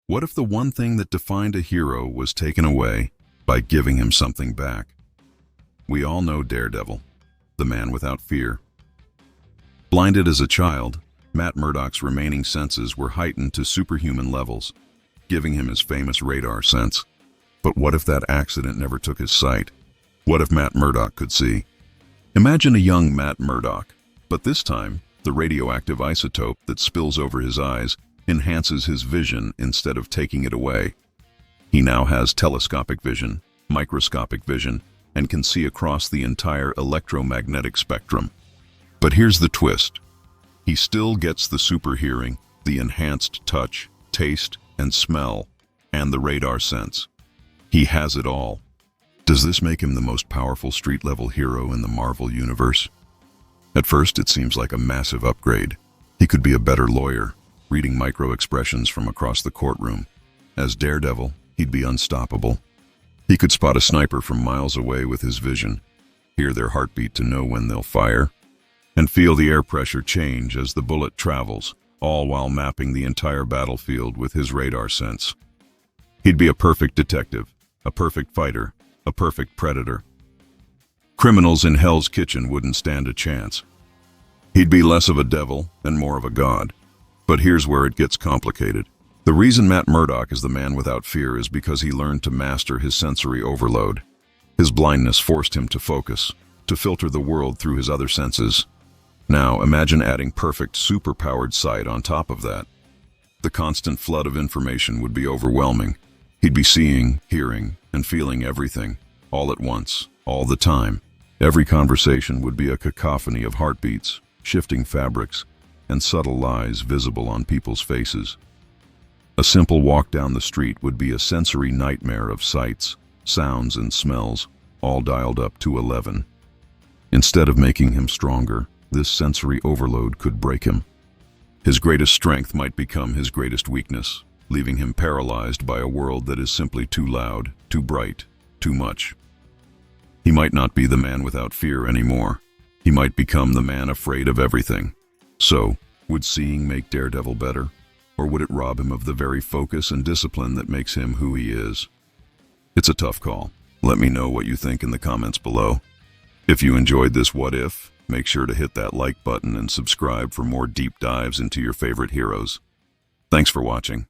What if the one thing that defined a hero was taken away by giving him something back? We all know Daredevil, the man without fear. Blinded as a child, Matt Murdock's remaining senses were heightened to superhuman levels, giving him his famous radar sense. But what if that accident never took his sight? What if Matt Murdock could see? Imagine a young Matt Murdock, but this time, the radioactive isotope that spills over his eyes enhances his vision instead of taking it away. He now has telescopic vision, microscopic vision, and can see across the entire electromagnetic spectrum. But here's the twist. He still gets the super hearing, the enhanced touch, taste, and smell, and the radar sense. He has it all. Does this make him the most powerful street-level hero in the Marvel Universe? At first, it seems like a massive upgrade. He could be a better lawyer, reading micro-expressions from across the courtroom. As Daredevil, he'd be unstoppable. He could spot a sniper from miles away with his vision, hear their heartbeat to know when they'll fire, and feel the air pressure change as the bullet travels, all while mapping the entire battlefield with his radar sense. He'd be a perfect detective, a perfect fighter, a perfect predator. Criminals in Hell's Kitchen wouldn't stand a chance. He'd be less of a devil and more of a god. But here's where it gets complicated. The reason Matt Murdock is the man without fear is because he learned to master his sensory overload. His blindness forced him to focus, to filter the world through his other senses. Now, imagine adding perfect, super-powered sight on top of that. The constant flood of information would be overwhelming. He'd be seeing, hearing, and feeling everything, all at once, all the time. Every conversation would be a cacophony of heartbeats, shifting fabrics, and subtle lies visible on people's faces. A simple walk down the street would be a sensory nightmare of sights, sounds, and smells, all dialed up to 11. Instead of making him stronger, this sensory overload could break him. His greatest strength might become his greatest weakness, leaving him paralyzed by a world that is simply too loud, too bright, too much. He might not be the man without fear anymore. He might become the man afraid of everything. So, would seeing make Daredevil better? Or would it rob him of the very focus and discipline that makes him who he is? It's a tough call. Let me know what you think in the comments below. If you enjoyed this What If, make sure to hit that like button and subscribe for more deep dives into your favorite heroes. Thanks for watching.